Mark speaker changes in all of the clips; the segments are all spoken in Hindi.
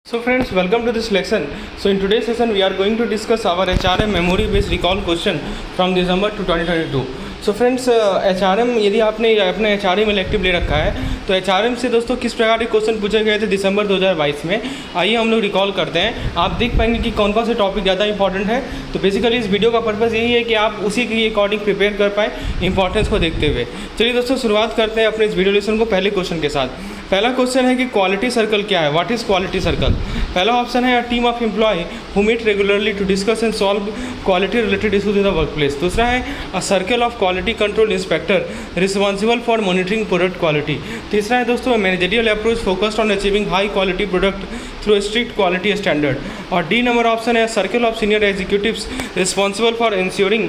Speaker 1: So friends, welcome to this lesson. So in today's session we are going to discuss our HRM memory based recall question from December to 2022. So friends HRM यदि आपने अपने HRM इलेक्टिव ले रखा है तो HRM से दोस्तों किस प्रकार के क्वेश्चन पूछे गए थे दिसंबर 2022 में, आइए हम लोग रिकॉल करते हैं। आप देख पाएंगे कि कौन कौन से टॉपिक ज़्यादा इंपॉर्टेंट है। तो बेसिकली इस वीडियो का पर्पज़ यही है कि आप उसी के अकॉर्डिंग प्रिपेयर कर पाएँ इंपॉर्टेंस को देखते हुए। चलिए दोस्तों शुरुआत करते हैं अपने इस वीडियो लेसन को पहले क्वेश्चन के साथ। पहला क्वेश्चन है कि क्वालिटी सर्कल क्या है, व्हाट इज़ क्वालिटी सर्कल। पहला ऑप्शन है a team of employee who meet regularly to discuss and solve quality related issues in the work place. दूसरा है a circle of quality control inspector responsible for monitoring product quality. तीसरा है दोस्तों managerial approach focused on achieving high quality product through strict quality standard. और डी नंबर ऑप्शन है circle of senior executives responsible for ensuring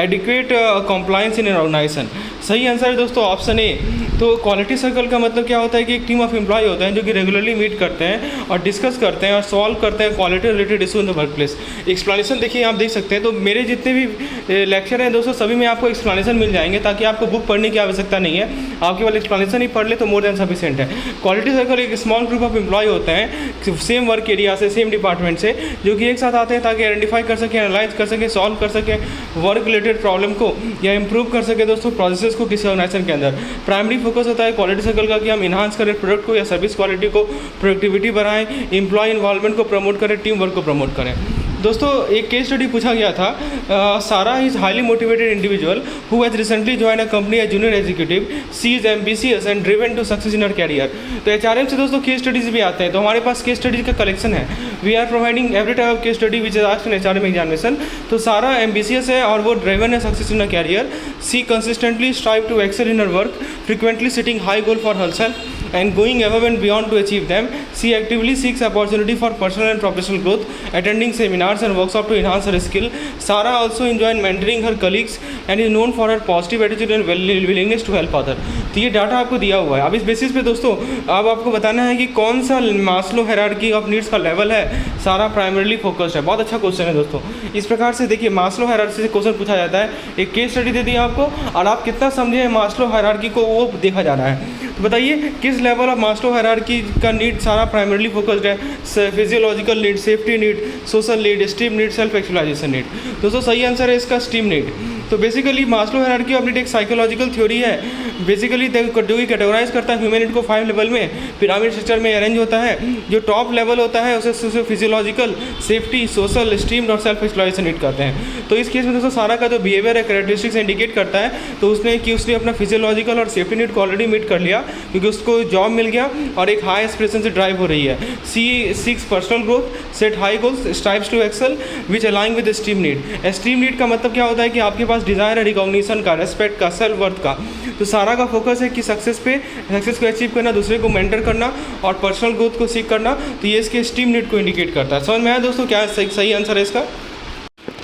Speaker 1: adequate compliance in organisation. सही आंसर है दोस्तों ऑप्शन ए। तो क्वालिटी सर्कल का मतलब क्या होता है कि एक टीम ऑफ एम्प्लॉय होते हैं जो कि रेगुलरली मीट करते हैं और डिस्कस करते हैं और सॉल्व करते हैं quality related issue in the work place. Explanation देखिए आप देख सकते हैं। तो मेरे जितने भी लेक्चर हैं दोस्तों सभी में आपको एक्सप्लेनेशन मिल जाएंगे ताकि आपको बुक पढ़ने की आवश्यकता नहीं है, आप केवल एक्सप्लेनेशन ही पढ़ ले तो मोर देन सफिशिएंट है। क्वालिटी सर्कल एक स्मॉल ग्रुप ऑफ एम्प्लॉय होते हैं सेम वर्क एरिया से, सेम डिपार्टमेंट से, जो कि एक साथ आते हैं ताकि आइडेंटिफाई कर सकें, एनालाइज कर सकें, सॉल्व कर सकें वर्क रिलेटेड प्रॉब्लम को या इंप्रूव कर सके दोस्तों प्रोसेसेस को किसी ऑर्गेनाइजेशन के अंदर। प्राइमरी फोकस होता है क्वालिटी सर्कल का कि हम इन्हांस करें प्रोडक्ट को या सर्विस क्वालिटी को, प्रोडक्टिविटी बढ़ाएं, एम्प्लॉय इन्वॉल्वमेंट को प्रमोट करें, टीम वर्क को प्रमोट करें। दोस्तों एक केस स्टडी पूछा गया था, Sara is highly motivated individual who has recently join a company as junior executive, she is ambitious and driven to success in her career. तो HRM से दोस्तों केस स्टडीज भी आते हैं, तो हमारे पास केस स्टडीज का कलेक्शन है। We are providing every type of case study which is asked in HRM examination. तो सारा एम्बिशियस है और वो ड्रिवन है success in her career. She consistently strive to excel in her work, frequently setting high goal for herself and going above and beyond to achieve them. She actively seeks opportunity for personal and professional growth, attending seminars and workshops to enhance her skill. Sarah also enjoys mentoring her colleagues and is known for her positive attitude and willingness to help others. तो ये डाटा आपको दिया हुआ है। अब इस बेसिस पे दोस्तों अब आपको बताना है कि कौन सा मास्लो हायरार्की ऑफ नीड्स का लेवल है। सारा प्राइमरीली फोकस्ड है। बहुत अच्छा क्वेश्चन है दोस्तों। इस प्रकार से देखिए मास्लो हायरार्की से क्वेश्चन पूछा जाता है। एक केस स्टडी दे दिया आपको और आप कितना समझे मास्लो हायरार्की को वो देखा जा रहा है। तो बताइए किस लेवल ऑफ मास्लो हायरार्की का नीड सारा प्राइमरीली फोकस्ड है। Physiological need, safety need, social need, esteem need, self actualization need. दोस्तों सही आंसर है इसका स्टीम नीड। तो basically Maslow hierarchy of need एक साइकोलॉजिकल थ्योरी है। बेसिकली जो कि कैटेगराइज करता है ह्यूमन नीड को 5 लेवल में पिरामिड स्ट्रक्चर में अरेंज होता है। जो टॉप लेवल होता है उसे फिजियोलॉजिकल, सेफ्टी, सोशल, स्टीम और सेल्फ एक्चुअलाइजेशन नीड करते हैं। तो इस केस में दोस्तों सारा का जो बिहेवियर है कैरेक्टरिस्टिक्स इंडिकेट करता है तो उसने अपना फिजियोलॉजिकल और सेफ्टी नीड को ऑलरेडी मीट कर लिया क्योंकि उसको जॉब मिल गया और एक हाई एस्पिरेशन से ड्राइव हो रही है। She seeks personal growth, set high goals, strives to excel which aligning with esteem need. Esteem need का मतलब क्या होता है कि आपके पास डिज़ायर है रिकॉग्निशन का, रेस्पेक्ट का, सेल्फ वर्थ का। तो सारा का फोकस है कि सक्सेस को अचीव करना, दूसरे को मेंटर करना और पर्सनल ग्रोथ को सीख करना। तो ये इसके स्टीम नीड को इंडिकेट करता है। समझ में आया दोस्तों क्या सही आंसर है इसका।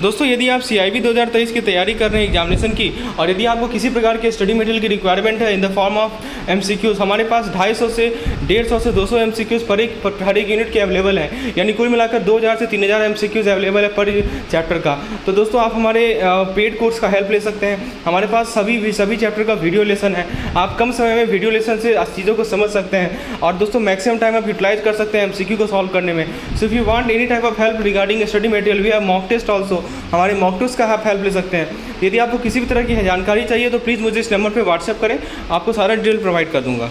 Speaker 1: दोस्तों यदि आप CIB 2023 की तैयारी कर रहे हैं एग्जामिनेशन की और यदि आपको किसी प्रकार के स्टडी मटेरियल की रिक्वायरमेंट है in the form of MCQs, हमारे पास 250 से 150 से 200 MCQs पर हर एक यूनिट के अवेलेबल हैं, यानी कुल मिलाकर 2000 से 3000 MCQs अवेलेबल है पर चैप्टर का। तो दोस्तों आप हमारे पेड कोर्स का हेल्प ले सकते हैं। हमारे पास सभी चैप्टर का वीडियो लेसन है। आप कम समय में वीडियो लेसन से चीज़ों को समझ सकते हैं और दोस्तों मैक्सिमम टाइम आप यूटिलाइज कर सकते हैं MCQ को सॉल्व करने में। So if you want any type of help regarding study material we have mock test also, हमारे मॉक टेस्ट का आप हेल्प ले सकते हैं। यदि आपको किसी भी तरह की जानकारी चाहिए तो प्लीज़ मुझे इस नंबर पे व्हाट्सएप करें, आपको सारा डिटेल प्रोवाइड कर दूंगा।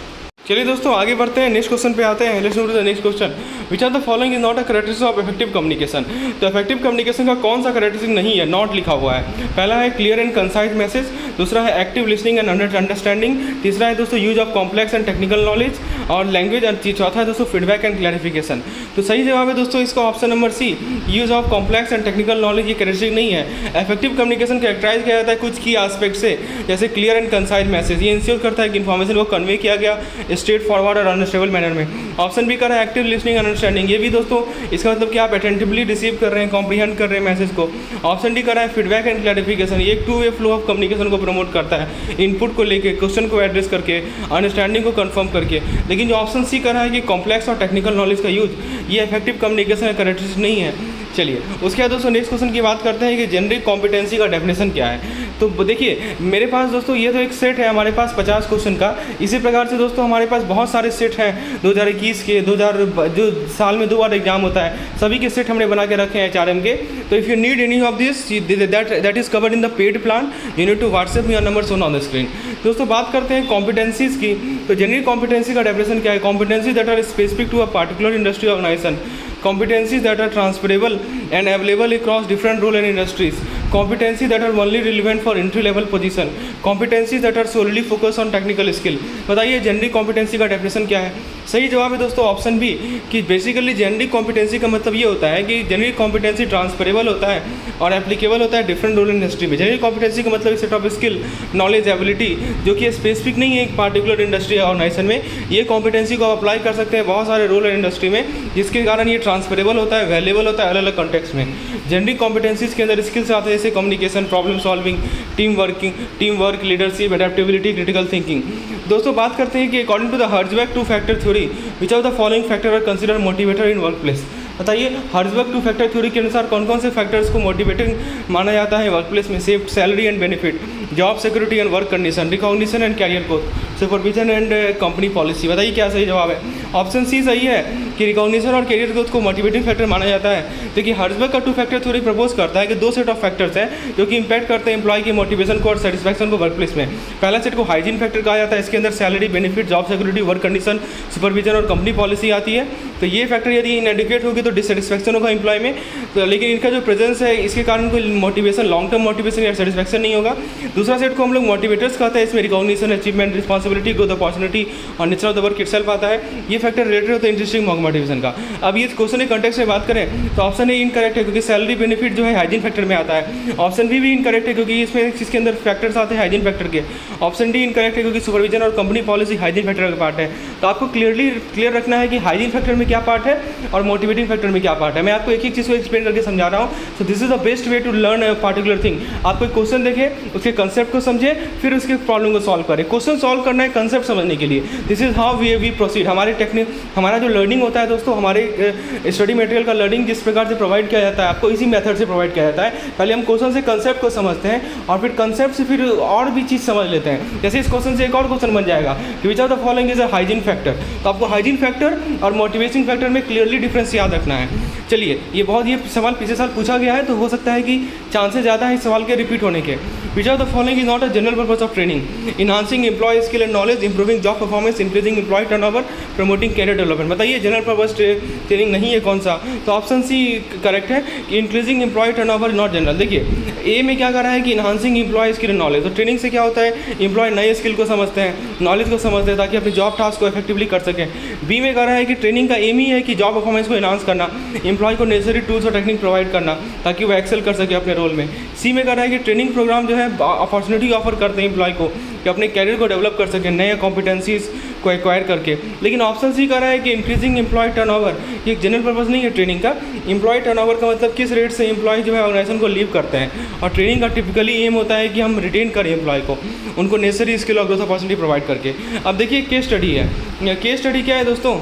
Speaker 1: चलिए दोस्तों आगे बढ़ते हैं, नेक्स्ट क्वेश्चन पे आते हैं। Let's move to the next question. Which are the following is not a characteristic of effective communication. तो इफेक्टिव कम्युनिकेशन का कौन सा कैरेक्टरिस्टिक नहीं है, नॉट लिखा हुआ है। पहला है क्लियर एंड कंसाइज मैसेज, दूसरा है एक्टिव लिसनिंग एंड अंडरस्टैंडिंग, तीसरा है दोस्तों use of complex and technical knowledge और लैंग्वेज, और चौथा है दोस्तों फीडबैक एंड क्लैरिफिकेशन। तो सही जवाब है दोस्तों इसका option number C, use of complex and technical knowledge. ये कैरेक्टरिस्टिक नहीं है। इफेक्टिव कम्युनिकेशन कैरेक्टराइज किया जाता है कुछ की एस्पेक्ट से, जैसे क्लियर एंड कंसाइज मैसेज, ये इंश्योर करता है कि इन्फॉर्मेशन को कन्वे किया गया स्ट्रेट फॉरवर्ड और अंडरस्टेबल मैनर में। ऑप्शन बी कर रहा है एक्टिव लिसनिंग अंडरस्टैंडिंग, ये भी दोस्तों इसका मतलब कि आप अटेंटिवली रिसीव कर रहे हैं, कॉम्प्रीहेंड कर रहे हैं मैसेज को। ऑप्शन डी कर रहा है फीडबैक एंड क्लैरिफिकेशन, ये एक 2-वे फ्लो ऑफ कम्युनिकेशन को प्रमोट करता है, इनपुट को लेके, क्वेश्चन को एड्रेस करके, अंडरस्टैंडिंग को कंफर्म करके। लेकिन जो ऑप्शन सी कर रहा है कि कॉम्प्लेक्स और टेक्निकल नॉलेज का यूज, ये इफेक्टिव कम्युनिकेशन का कैरेक्टरिस्टिक नहीं है। चलिए उसके बाद दोस्तों नेक्स्ट क्वेश्चन की बात करते हैं कि जेनरिक कॉम्पिटेंसी का डेफिनेशन क्या है। तो देखिए मेरे पास दोस्तों ये तो एक सेट है हमारे पास 50 क्वेश्चन का। इसी प्रकार से दोस्तों हमारे पास बहुत सारे सेट हैं 2021 के, 2000 जो साल में 2 बार एग्जाम होता है, सभी के सेट हमने बना के रखे हैं HRM के। तो if you need any of this that is covered in the paid plan, you need to WhatsApp your number shown on the screen. दोस्तों बात करते हैं कॉम्पिटेंसीज़ की। तो जनरल कॉम्पिटेंसी का डेफिनेशन क्या है? Competency that are specific to a particular industry organization, competencies that are transferable and available across different role and industries, competencies that are only relevant for entry level position, competencies that are solely focused on technical skill। बताइए जेनरिक कॉम्पिटेंसी का डेफिनेशन क्या है? सही जवाब है दोस्तों ऑप्शन बी, कि बेसिकली जेनरिक कॉम्पिटेंसी का मतलब ये होता है कि जेनरिक कॉम्पिटेंसी ट्रांसफरेबल होता है और एप्लीकेबल होता है डिफरेंट रोल इंडस्ट्री में। जेनरिक कॉम्पिटेंसी का मतलब set of skill, knowledge, ability जो कि स्पेसिफिक नहीं है एक पार्टिकुलर इंडस्ट्री या ऑर्गेनाइजेशन में। ये कॉम्पिटेंसी को आप अप्लाई कर सकते हैं बहुत सारे रोल एंड इंडस्ट्री में, जिसके कारण ये ट्रांसफरेबल होता है, वैल्यूएबल होता है अलग अलग कॉन्टेक्स्ट में। जेनरिक कॉम्पिटेंसीज के अंदर स्किल्स आते हैं जैसे communication, problem solving, team work, leadership, adaptability, critical thinking. दोस्तों बात करते हैं कि according to the Herzberg 2 factor theory which of the following factor are consider motivator in work place. बताइए हर्ज़बर्ग 2 फैक्टर थ्योरी के अनुसार कौन कौन से फैक्टर्स को मोटिवेटिंग माना जाता है वर्क प्लेस में? Safe salary and benefit, job security and work condition, recognition and career growth, supervision and company policy. बताइए क्या सही जवाब है? ऑप्शन सी सही है कि रिकॉग्निशन और कैरियर ग्रोथ को मोटिवेटिंग फैक्टर माना जाता है। देखिए हर्ज़बर्ग का 2 फैक्टर थ्योरी प्रपोज करता है कि 2 सेट ऑफ फैक्टर्स हैं जो कि इंपैक्ट करते हैं एम्प्लॉय की मोटिवेशन को और सेटिस्फैक्शन को वर्क प्लेस में। पहला सेट को हाइजीन फैक्टर कहा जाता है, इसके अंदर salary, benefit, job security, work condition, supervision और कंपनी पॉलिसी आती है। तो ये फैक्टर यदि इनएडिक्वेट होगी तो डिससेटिस्फैक्शन होगा एम्प्लॉय में, तो लेकिन इनका जो प्रेजेंस है इसके कारण कोई मोटिवेशन, लॉन्ग टर्म मोटिवेशन या सेटिस्फैक्शन नहीं होगा। दूसरा सेट को हम लोग मोटिवेटर्स कहते हैं, इसमें recognition, achievement, responsibility, growth opportunity और nature of the work itself आता है। ये फैक्टर रिलेटेड होता है इंटरेस्टिंग मोटिवेशन का। अब ये क्वेश्चन के कॉन्टेक्स्ट में बात करें तो ऑप्शन ए इनकरेक्ट है क्योंकि सैलरी बेनिफिट जो है हाइजीन फैक्टर में आता है। ऑप्शन बी भी इनकरेक्ट है क्योंकि इसमें इसके अंदर फैक्टर्स आते हैं हाइजीन फैक्टर के। ऑप्शन डी इनकरेक्ट है क्योंकि सुपरविजन और कंपनी पॉलिसी हाइजीन फैक्टर का पार्ट है। तो आपको क्लियर रखना है कि हाइजीन फैक्टर में क्या पार्ट है और मोटिवेटिंग फैक्टर में क्या पार्ट है। मैं आपको एक एक चीज़ को एक्सप्लेन करके समझा रहा हूँ। So this is the best way to learn a particular thing. आप कोई क्वेश्चन देखें, उसके कंसेप्ट को समझे, फिर उसके प्रॉब्लम को सॉल्व करें। क्वेश्चन सॉल्व करना है कंसेप्ट समझने के लिए। This is how we proceed. हमारे टेक्निक, हमारा जो लर्निंग होता है दोस्तों, हमारे स्टडी मटेरियल का लर्निंग जिस प्रकार से प्रोवाइड किया जाता है आपको इसी मेथड से प्रोवाइड किया जाता है। पहले हम क्वेश्चन से कंसेप्ट को समझते हैं और फिर कंसेप्ट से फिर और भी चीज़ समझ लेते हैं। जैसे इस क्वेश्चन से एक और क्वेश्चन बन जाएगा कि विच of the following is a hygiene factor. तो आपको हाइजीन फैक्टर और मोटिवेशन फैक्टर में क्लियरली डिफरेंस याद रखना है। चलिए ये सवाल पिछले साल पूछा गया है तो हो सकता है कि चांसेस ज़्यादा है इस सवाल के रिपीट होने के। Which of the following is not a general purpose of training? Enhancing employee skill and knowledge, improving job performance, increasing employee turnover, promoting career development. बताइए जनरल पर्पस ट्रेनिंग नहीं है कौन सा? तो ऑप्शन सी करेक्ट है कि increasing employee turnover not general. देखिए ए में क्या कर रहा है कि enhancing employee skill and knowledge. तो ट्रेनिंग से क्या होता है, एम्प्लॉय नए स्किल को समझते हैं, नॉलेज को समझते हैं ताकि अपनी जॉब टास्क को इफेक्टिवली कर सकें। बी में कह रहा है कि ट्रेनिंग का एम ही है कि जॉब परफॉर्मेंस को एनहांस करना, एम्प्लॉय को नेसेसरी टूल्स और टेक्निक प्रोवाइड करना ताकि वो एक्सेल कर सके अपने रोल में। सी में कह रहा है कि ट्रेनिंग प्रोग्राम जो है अपॉर्चुनिटी ऑफर करते हैं एम्प्लॉय को कि अपने कैरियर को डेवलप कर सकें नए कॉम्पिटेंसीज को एक्वायर करके। लेकिन ऑप्शन सी कह रहा है कि इंक्रीजिंग एम्प्लॉय टर्नओवर, ये एक जनरल पर्पस नहीं है ट्रेनिंग का। एम्प्लॉय टर्नओवर का मतलब किस रेट से एम्प्लॉय जो है ऑर्गेनाइजेशन को लीव करते हैं, और ट्रेनिंग का टिपिकली एम होता है कि हम रिटेन करें एम्प्लॉय को, उनको नेसेसरी स्किल और ग्रोथ अपॉर्चुनिटी प्रोवाइड करके। अब देखिए केस स्टडी है। केस स्टडी क्या है दोस्तों?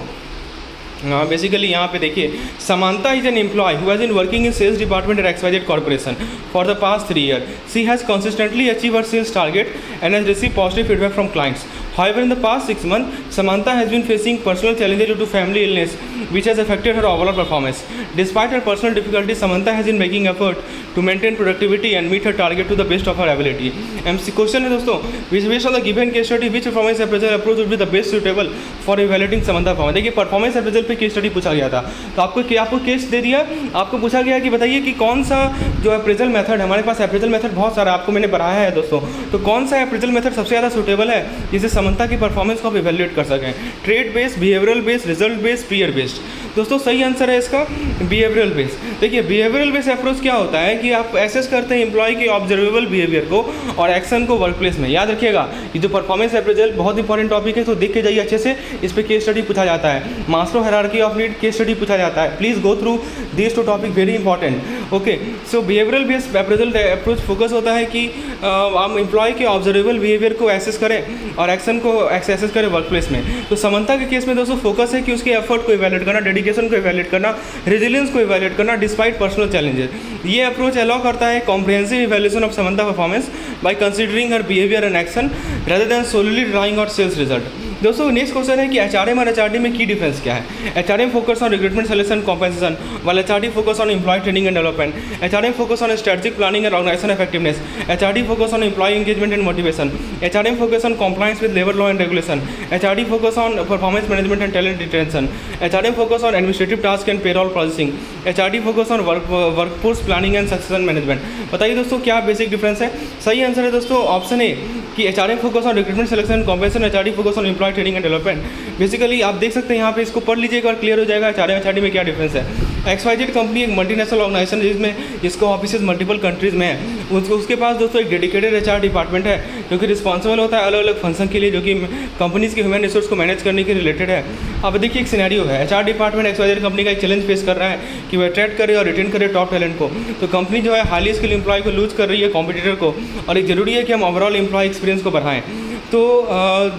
Speaker 1: बेसिकली यहाँ पे देखिए, Samantha is an employee who has been working in sales department at XYZ corporation for the past 3 years. She has consistently achieve her sales target and has receive positive feedback from clients. However, in the past 6 months, Samantha has been facing personal challenges due to family illness, which has affected her overall performance. Despite her personal difficulties, Samantha has been making effort to maintain productivity and meet her target to the best of her ability. Question है दोस्तों, based on the given case study, which performance appraisal approach would be the best suitable for evaluating Samantha performance? देखिए परफॉर्मेंस अप्रेजल पे केस स्टडी पूछा गया था, तो आपको केस दे दिया, आपको पूछा गया कि बताइए कि कौन सा जो अप्रेजल मेथड है, हमारे पास अप्रेजल मेथड बहुत सारा आपको मैंने बढ़ाया है दोस्तों, तो कौन सा अप्रेजल मेथड सबसे ज़्यादा सूटेबल है जिससे समंता की परफॉर्मेंस को आप इवेल्युएट कर सकें? Trade based, behavioural based, result based, peer based. दोस्तों सही आंसर है इसका बिहेवियरल बेस्ड। देखिए बिहेवियरल बेस्ड अप्रोच क्या होता है कि आप एसेस करते हैं एम्प्लॉय के ऑब्जर्वेबल बिहेवियर को और एक्शन को वर्क प्लेस में। याद रखिएगा कि जो परफॉर्मेंस अप्रेजल बहुत इंपॉर्टेंट टॉपिक है, तो देख के जाइए अच्छे से, इस पर केस स्टडी पूछा जाता है, Maslow hierarchy of need case study पूछा जाता है। Please go through this 2 topic, very important. Okay, so behavioural based appraisal approach focus होता है कि हम एम्प्लॉय के ऑब्जर्वेबल बिहेवियर को एसेस करें और एक्शन को एसेस करें वर्क प्लेस में। तो समंता के केस में दोस्तों फोकस है कि उसके एफर्ट को इवैल्यूएट इवैल्यूएट करना, डेडिकेशन को इवैल्यूएट करना, रेजिलियंस को इवैल्यूएट करना डिस्पाइट पर्सनल चैलेंजेस। ये अप्रोच अलाउ करता है comprehensive evaluation of Samantha performance by considering her behaviour and action rather than solely relying on sales result। दोस्तों नेक्स्ट क्वेश्चन है कि एचआरएम और एचआरडी में की डिफरेंस क्या है। HRM focus on recruitment selection compensation वाला HRD focus on employee training and development. HRM focus on strategic planning and organisation effectiveness. HRD focus on employee engagement and motivation. HRM focus on compliance with labour law and regulation. HRD focus on performance management and talent retention. HRM focus on administrative task and payroll processing. HRD focus on workforce planning and succession management. बताइए दोस्तों क्या बेसिक डिफरेंस है। सही आंसर है दोस्तों ऑप्शन ए कि HRM focus on recruitment selection compensation, HRD focus on employee training and development. Basically आप देख सकते हैं यहाँ पे, इसको पढ़ लीजिएगा और क्लियर हो जाएगा एचआरएम एचआरडी में क्या डिफरेंस है। XYZ कंपनी एक मल्टीनेशनल ऑर्गेनाइजेशन जिसको ऑफिस मल्टीपल कंट्रीज़ में है। उसके पास दोस्तों एक डेडिकेटेड HR डिपार्टमेंट है जो कि रिस्पॉन्सिबल होता है अलग अलग फंक्शन के लिए, जो कि कंपनीज़ के ह्यूमन रिसोर्स को मैनेज करने के रिलेटेड है। अब देखिए एक सिनेरियो है, HR डिपार्टमेंट XYZ कंपनी का एक चैलेंज फेस कर रहा है कि वह अट्रैक्ट करे और रिटेन करे टॉप टैलेंट को। तो कंपनी जो है हाईली स्किल एम्प्लॉय को लूज कर रही है कॉम्पिटिटर को, और एक जरूरी है कि हम ओवरऑल एम्प्लॉय एक्सपीरियंस को बढ़ाएं। तो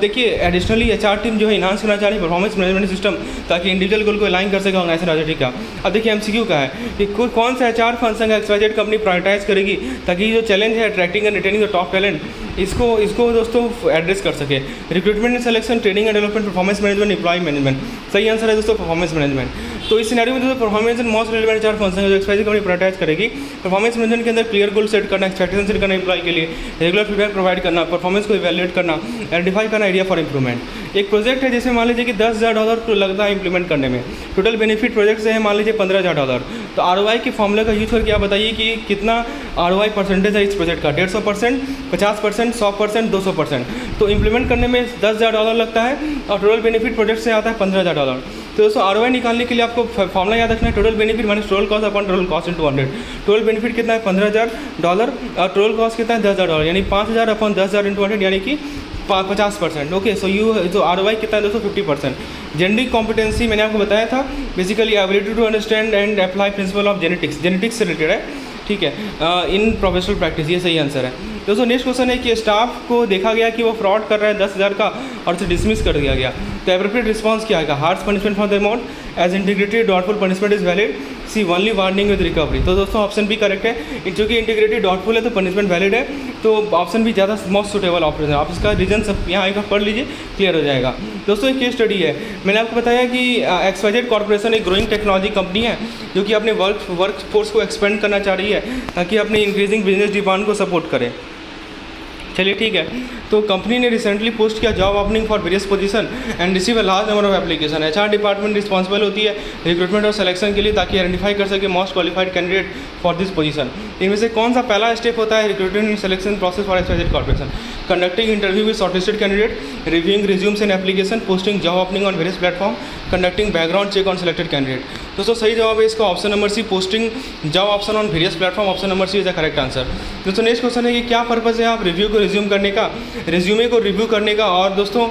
Speaker 1: देखिए एडिशनली HR टीम जो है इन्हांस करना चाह रही है परफॉर्मेंस मैनेजमेंट सिस्टम, ताकि इंडिविजुअल गोल को अलाइन कर सके ऑर्गेनाइजेशन ऑब्जेक्टिव का। अब देखिए MCQ का है कि कौन सा HR फंक्शन है XYZ कंपनी प्रायोरिटाइज करेगी ताकि जो चैलेंज है attracting and retaining the top talent, इसको दोस्तों एड्रेस कर सके। Recruitment and selection, training and development, performance management, employee management. सही आंसर है दोस्तों परफॉर्मेंस मैनेजमेंट। तो इस सिनेरियो में दोस्तों performance and most relevant HR function है जो XYZ कंपनी प्रायोरिटाइज करेगी। परफॉर्मेंस मैनेजमेंट के अंदर क्लियर गोल सेट करना, एक्सपेक्टेशन सेट करना एम्प्लॉय के लिए, रेगुलर फीडबैक प्रोवाइड करना, परफॉर्मेंस को इवैल्यूएट करना, आइडेंटिफाई करना एरिया फॉर इंप्रूवमेंट। एक प्रोजेक्ट है जिसमें मान लीजिए कि $10,000 लगता है इंप्लीमेंट करने में। टोटल बेनिफिट प्रोजेक्ट से है मान लीजिए $15,000। तो ROI के फॉर्मूले का यूज करके आप बताइए कि कितना ROI परसेंटेज है इस प्रोजेक्ट का। 150%, 50%, 100%, 200%। तो इंप्लीमेंट करने में $10,000 लगता है और टोटल बेनिफिट प्रोजेक्ट से आता है $15,000। तो दोस्तों ROI निकालने के लिए आपको फॉर्मूला याद रखना है, total benefit minus total cost upon total cost into 100। Total benefit कितना है $15,000 और टोटल कॉस्ट कितना है $10,000, यानी 5,000 अपॉन 10,000 इंटू 100 यानी कि 50%। ओके, सो जो ROI कितना है दोस्तों 50%। जेनेटिक कॉम्पिटेंसी मैंने आपको बताया था, basically ability to understand and apply principle of genetics से रिलेटेड है, ठीक है, इन प्रोफेशनल प्रैक्टिस। ये सही आंसर है दोस्तों। नेक्स्ट क्वेश्चन है कि स्टाफ को देखा गया कि वो फ्रॉड कर रहा है 10,000 का और उसे डिसमिस कर दिया गया, तो एप्रोप्रिएट रिस्पांस क्या आएगा। Harsh punishment for the amount, as integrated doubtful punishment is valid, C only warning with recovery. तो दोस्तों ऑप्शन भी करेक्ट है, क्योंकि इंटीग्रेटेड डाउटफुल है तो पनिशमेंट वैलिड है, तो ऑप्शन भी ज़्यादा मोस्ट सुटेबल ऑप्शन है। आप इसका रीजन सब यहाँ आएगा, पढ़ लीजिए, क्लियर हो जाएगा। दोस्तों एक केस स्टडी है, मैंने आपको बताया कि XYZ कॉर्पोरेशन एक ग्रोइंग टेक्नोलॉजी कंपनी है जो कि अपने वर्क फोर्स को एक्सपेंड करना चाह रही है ताकि अपनी इंक्रीजिंग बिजनेस डिमांड को सपोर्ट करे। चलिए ठीक है, तो कंपनी ने रिसेंटली पोस्ट किया job opening for various position and receive a large number of application. HR department responsible होती है रिक्रूटमेंट और सिलेक्शन के लिए ताकि आइडेंटिफाई कर सके most qualified candidate for this position. इनमें से कौन सा पहला स्टेप होता है recruitment and selection process for XYZ corporation. Conducting interview with shortlisted candidate, reviewing resumes and application, posting job opening on various platform, conducting background check on selected candidate. दोस्तों सही जवाब है इसका option number C, posting job option on various platform. Option number C is the correct answer. दोस्तों नेक्स्ट क्वेश्चन है कि क्या पर्पज़ है आप रिव्यू को रिज्यूम करने का, रिज्यूमे को रिव्यू करने का और दोस्तों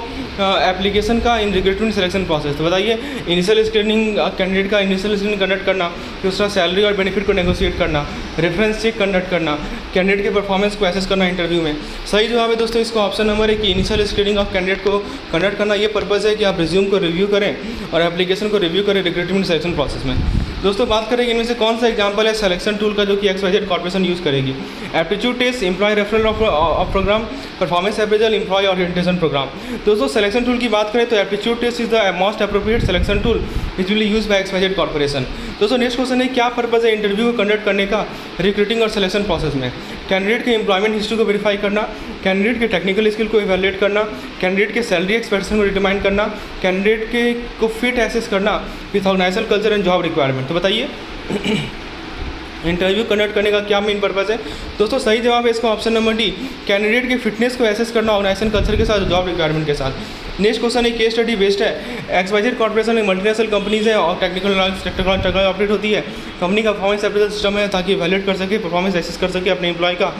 Speaker 1: एप्लीकेशन का इन रिक्रूटमेंट सिलेक्शन प्रोसेस। तो बताइए, इनिशियल स्क्रीनिंग कैंडिडेट का इनिशियल स्क्रीनिंग कंडक्ट करना, दूसरा सैलरी और बेनिफिट को नेगोशिएट करना, रेफरेंस चेक कंडक्ट करना, कैंडिडेट के परफॉर्मेंस को एसेस करना इंटरव्यू में। सही जवाब है दोस्तों इसका ऑप्शन नंबर है कि इनिशियल स्क्रीनिंग ऑफ कैंडिडेट को कंडक्ट करना। ये पर्पज़ है कि आप रिज्यूम को रिव्यू करें और एप्लीकेशन को रिव्यू करें रिक्रूटमेंट सिलेक्शन प्रोसेस में। दोस्तों बात करेंगे इनमें से कौन सा एग्जांपल है सिलेक्शन टूल का जो कि XYZ कॉर्पोरेशन यूज़ करेगी। Aptitude test, employee referral of program, performance appraisal, employee orientation program. दोस्तों सिलेक्शन टूल की बात करें तो aptitude test is the most appropriate selection tool which will use by XYZ corporation. दोस्तों नेक्स्ट क्वेश्चन है क्या पर्पज़ है इंटरव्यू को कंडक्ट करने का रिक्रूटिंग और सिलेक्शन प्रोसेस में। कैंडिडेट के एम्प्लॉयमेंट हिस्ट्री को वेरीफाई करना, कैंडिडेट के टेक्निकल स्किल को इवैल्यूएट करना, कैंडिडेट के सैलरी एक्सपेक्टेशन को डिटरमाइन करना, कैंडिडेट के को फिट एसेस करना with organizational culture and job requirement. तो बताइए इंटरव्यू कंडक्ट करने का क्या मेन पर्पज़ है। दोस्तों सही जवाब है इसका ऑप्शन नंबर डी, कैंडिडेट के फिटनेस को एसेस करना ऑर्गेनाइजेशन कल्चर के साथ, जॉब रिक्वायरमेंट के साथ। नेक्स्ट क्वेश्चन एक केस स्टडी बेस्ड है। XYZ कॉर्पोरेशन एक मल्टीनेशनल कंपनीज है और टेक्निकल ऑपरेट होती है। कंपनी का परफॉर्मेंस अप्रेजल सिस्टम है ताकि वैलिडेट कर सके, परफॉर्मेंस एसेस कर सके अपने एम्प्लॉय का।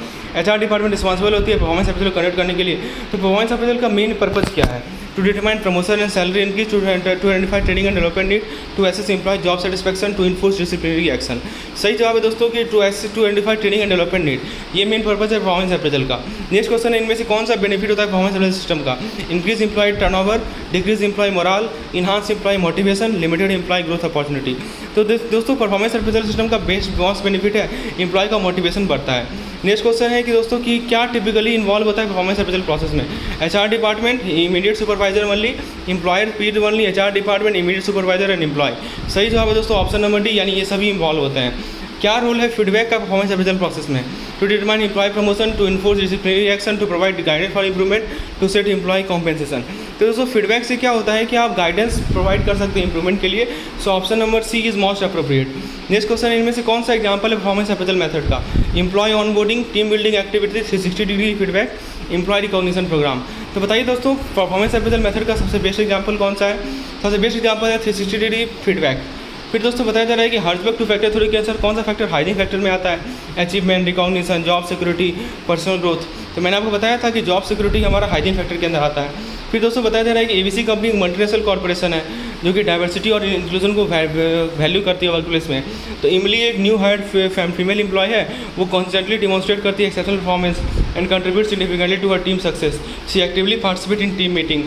Speaker 1: HR डिपार्टमेंट रिस्पॉन्सिबल होती है परफॉर्मेंस अप्रेजल कंडक्ट करने के लिए। तो परफॉर्मेंस अप्रेजल का मेन पर्पज़ क्या है। To determine promotion and salary increase, to identify training and development need, to assess employee job satisfaction, to enforce disciplinary action. सही जवाब है दोस्तों कि to identify training and development need, ये मेन पर्पज है परफॉर्मेंस अप्रेजल का। नेक्स्ट क्वेश्चन है, इनमें से कौन सा बेनिफिट होता है परफॉर्मेंस अप्रेजल सिस्टम का? Increase employee turnover, decrease employee morale, enhance employee motivation, limited employee growth opportunity. तो दोस्तों परफॉर्मेंस अप्रेजल सिस्टम का बेस्ट बेनिफिट है एम्प्लॉय का मोटिवेशन बढ़ता है। नेक्स्ट क्वेश्चन है कि दोस्तों कि क्या टिपिकली इन्वॉल्व होता है परफॉर्मेंस अप्रेजल प्रोसेस में? HR department, immediate supervisor only, employer peer only, HR department, immediate supervisor and employee. सही जवाब है दोस्तों ऑप्शन नंबर डी, यानी ये सभी इन्वॉल्व होते हैं। क्या रोल है फीडबैक का परफॉर्मेंस अप्रेजल प्रोसेस में? To determine employee promotion, to enforce disciplinary action, to provide guidance for improvement, to set employee compensation. तो दोस्तों फीडबैक से क्या होता है कि आप गाइडेंस प्रोवाइड कर सकते हैं इंप्रूवमेंट के लिए। So option number C is most appropriate. Next question, इनमें से कौन सा एग्जाम्पल है परफॉर्मेंस अप्रेजल मेथड का? Employee onboarding, team building activity, 360 degree feedback, employee recognition program. तो बताइए दोस्तों परफॉर्मेंस अप्रेजल मेथड का सबसे बेस्ट एग्जाम्पल कौन सा है? सबसे बेस्ट एग्जाम्पल है 360 डिग्री फीडबैक। फिर दोस्तों बताया जा रहा है कि हर्जबर्ग टू फैक्टर थ्योरी के अनुसार कौन सा फैक्टर हाइजिंग फैक्टर में आता है? Achievement, recognition, job security, personal growth. तो मैंने आपको बताया था कि जॉब सिक्योरिटी हमारा हाइजिंग फैक्टर के अंदर आता है। फिर दोस्तों बताया जा रहा है कि एबीसी कंपनी मल्टीनेशनल कॉर्पोरेशन है जो कि डाइवर्सिटी और इंक्लूजन को वैल्यू करती है वर्क प्लेस में। तो इमली एक न्यू हायर्ड फीमेल एम्प्लॉय है, वो कॉन्स्टेंटली डिमॉन्स्ट्रेट करती है exceptional performance and contribute significantly to her team success. She actively participate in team meeting,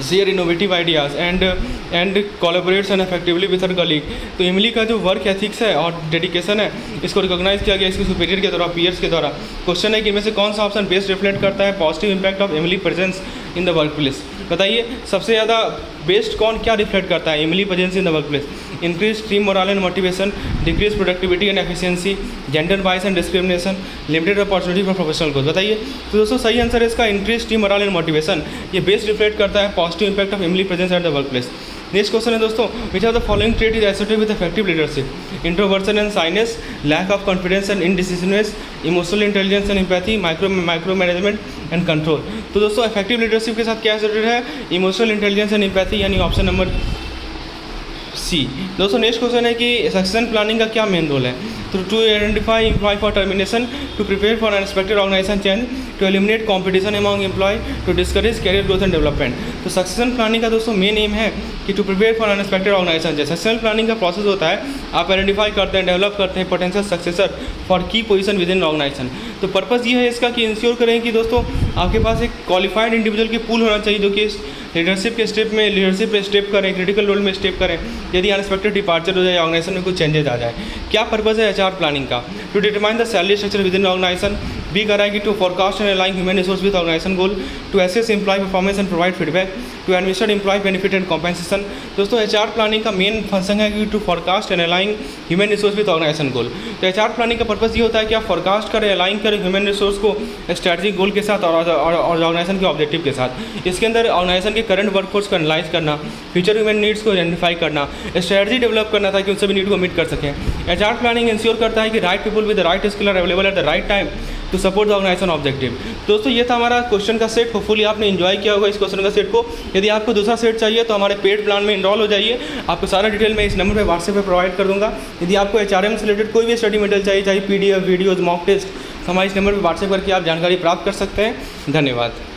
Speaker 1: share innovative ideas and collaborates and effectively with her colleague. तो इमली का जो वर्क एथिक्स है और डेडिकेशन है इसको रिकॉग्नाइज किया गया इसके सुपीरियर के द्वारा, पीयर्स के द्वारा। क्वेश्चन है कि इनमें से कौन सा ऑप्शन बेस्ट रिफ्लेक्ट करता है positive impact of Emily presence in the work place? बताइए सबसे ज़्यादा बेस्ट कौन क्या रिफ्लेक्ट करता है Emily presence in the work place? Increase team morale and motivation, decrease productivity and efficiency, gender bias and discrimination, limited opportunity for professional growth. बताइए। तो दोस्तों सही आंसर है इसका increase team morale and motivation. ये बेस्ट रिफ्लेक्ट करता है positive impact of Emily presence at the work place. Next question है दोस्तों, which are the following trait is associated with effective leadership? Introversion and साइनेस, lack of confidence and indecisiveness, emotional intelligence and empathy, micro management and control. तो दोस्तों इफेक्टिव लीडरशिप के साथ क्या एसोसिएटेड है? इमोशनल इंटेलिजेंस एंड एम्पैथी, यानी ऑप्शन नंबर सी। दोस्तों नेक्स्ट क्वेश्चन है कि सक्सेशन प्लानिंग का क्या मेन रोल है? तो to identify employee for termination, to prepare for unexpected organization change, to eliminate competition among employee, to discourage career growth and development. तो सक्सेशन प्लानिंग का दोस्तों मेन एम है कि to prepare for unexpected organization change. Succession planning का प्रोसेस होता है आप आइडेंटिफाई करते हैं, डेवलप करते हैं potential successor for key position within organization. तो पर्पज़ ये है इसका कि इंश्योर करें कि दोस्तों आपके पास एक क्वालिफाइड इंडिविजुअल की पूल होना चाहिए जो कि लीडरशिप के स्टेप में स्टेप करें, क्रिटिकल रोल में स्टेप करें यदि अनएक्सपेक्टेड डिपार्चर हो जाए, ऑर्गेनाइजेशन में कुछ चेंजेस आ जाए। क्या पर्पज़ है एचआर प्लानिंग का? To determine the salary structure within organisation. B कर रहा है कि to forecast and align human resource with organisation goal, to assess employee performance and provide feedback, to administer employee benefit and compensation. दोस्तों एचआर प्लानिंग का मेन फंक्शन है कि to forecast and align human resource with organisation goal. तो एचआर प्लानिंग का पर्पज़ ये होता है कि आप फोरकास्ट करें, अलाइन करें ह्यूमन रिसोर्स को स्ट्रैटेजिक गोल के साथ और ऑर्गेनाइजेशन के ऑब्जेक्टिव के साथ। इसके अंदर ऑर्गेनाइजेशन के करंट वर्कफोर्स को एनालाइज करना, फ्यूचर ह्यूमन नीड्स को आइडेंटिफाई करना, स्ट्रैटेजी डेवलप करना ताकि उन सभी नीड को मीट कर सकें। एचआर प्लानिंग इंश्योर करता है कि right people with the right skill are available at the right time to support the organization objective. दोस्तों ये था हमारा क्वेश्चन का सेट। होपफुली आपने एंजॉय किया होगा इस क्वेश्चन का सेट को। यदि आपको दूसरा सेट चाहिए तो हमारे पेड प्लान में इनरोल हो जाइए। आपको सारा डिटेल मैं इस नंबर पर व्हाट्सएप पर प्रोवाइड कर दूंगा। यदि आपको एचआरएम से रिलेटेड कोई भी स्टडी मटेरियल चाहिए, चाहे पीडीएफ, वीडियोज, मॉक टेस्ट, तो हमारे इस नंबर पर व्हाट्सएप करके आप जानकारी प्राप्त कर सकते हैं। धन्यवाद।